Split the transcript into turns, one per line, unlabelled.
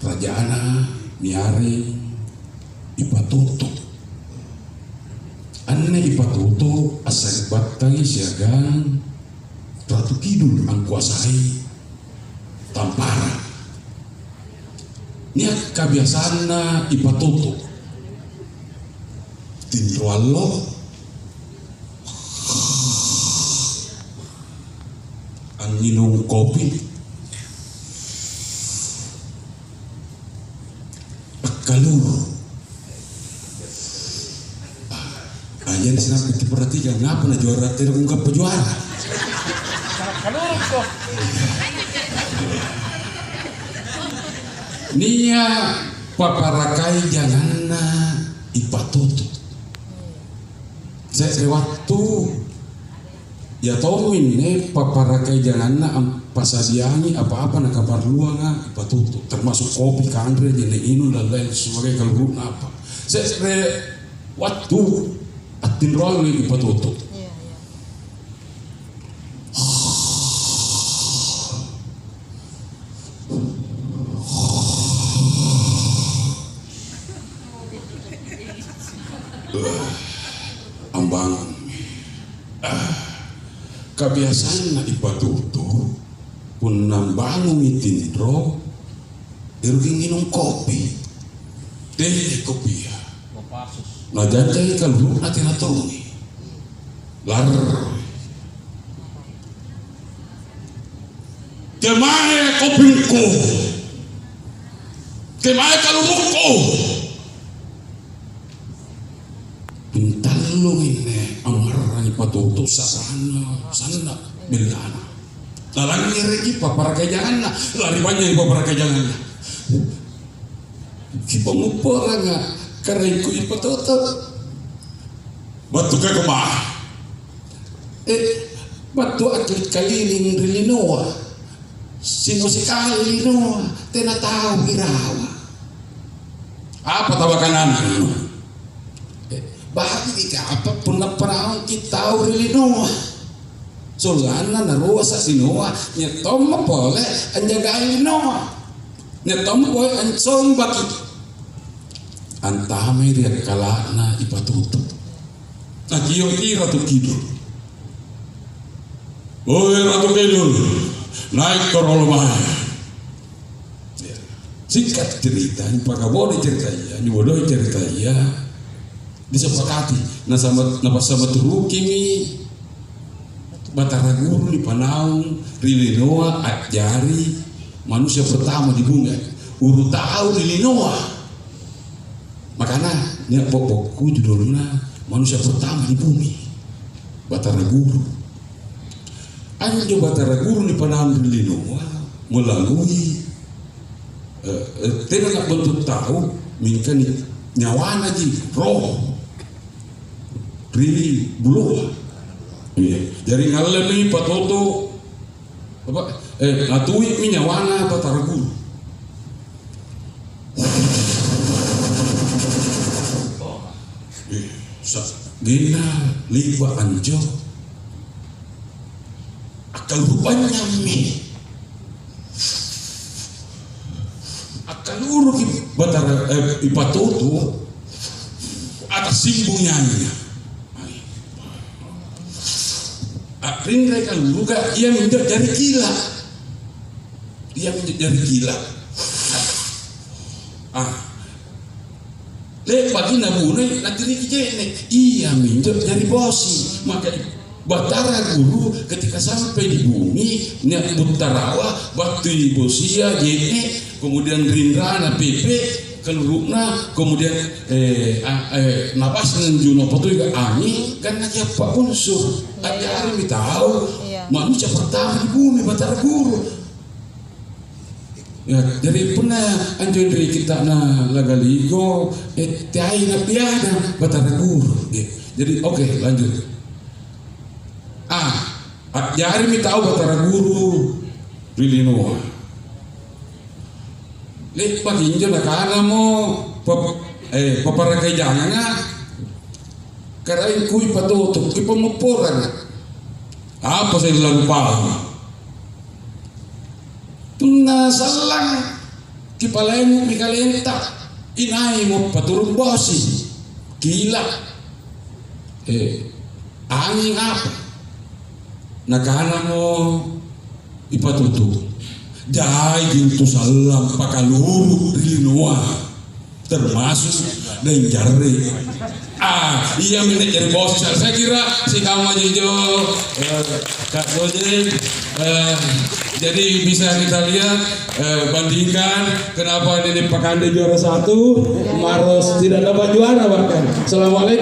kerajaan niari ipatuto. Anne ipatuto asal batangi siagan Ratu Kidul ang kuasai Tampara. Niat kebiasaan na ipatuto. Tinrualo ang minum kopi. Kalur. Ayan sinabi diperhatikan ngapa na juara terungkap pejuara.
Kalur ko.
Nia paparakai jangan na ipatuto. Saya waktu ya tomin ne paparakai jangan na pasadiangi apa-apa na kabar luang ipatuto termasuk kopi kandre jene inu dan lain sebagai kalur apa. Saya waktu atin roli ipatuto. Ambang kebiasaan na ipatuto pun nambangung itindro iruging minum kopi teh kopi ya na janjay kalur na tinatulungi lar kemae kopingko kemae kalurungko pintalong ini amarang ipatuto sana bilana lalang ngeregi paparakai jangan na lari banyak paparakai jangan na si pengupora nga karengku ipatuto batu ka kemah batu atlet kaliling rilinoa sino si kalinoa tenataw irawa apa tawakan bahagi apa pun na parang kita rilinoa sulana na ruwa sa sinoa nyetom mapole anjaga ilinoa nyetom po ang sombaki antamay riyan kala na ipatuto nagyong Ratu Kidul. Oi Ratu Kidul naik ke rolomay singkat cerita ini pagabodi cerita ya ini bodoh cerita ya disepakati na sama turu kimi Batara Guru di Panaung Rilinoa ajari manusia pertama di bumi uru tahu Rilinoa makanya niat pokokku judulnya manusia pertama di bumi Batara Guru anjo Batara Guru di Panaung Rilinoa melalui tidak bentuk tahu mungkin nyawana ji roh Rili buluh, jadi ngalami patoto apa atui minyawana Batara Guru. Gina liba anjo akal rupanya mi akal uru Batara ipatoto atas simbungnya. Ringrai kaluru ka ia minta jari gila. Dia minta jari gila. Le pagi nabune nanti kijene. Ia minta jari bosi. Maka Batara Guru ketika sampai di bumi niat Buttarawa waktu bosia jene kemudian Rindrana PP kelurukna kemudian napas nenjuno potu juga angin kan lagi apa unsur aja hari tahu manusia pertama di bumi Batara Guru ya jadi pernah anjir dari kita na lagaligo tiai na piada Batara Guru jadi oke, lanjut jari mi tahu Batara Guru Rilinoa lek paginjo na kana mo paparakai jangan karai kui patuto kui pemupuran apa saya lalu paham tuna salang kipalemu mikalenta inai mo paturun bosi gila angin apa nakana mo ipatutu jai gintu salam pakaluru rilinoa termasuk dan jari iya milik jadi bos saya kira si Kang Majijo Kak Dojek jadi bisa kita lihat bandingkan kenapa ini Pakande juara 1 Maros tidak dapat juara bahkan. Assalamualaikum.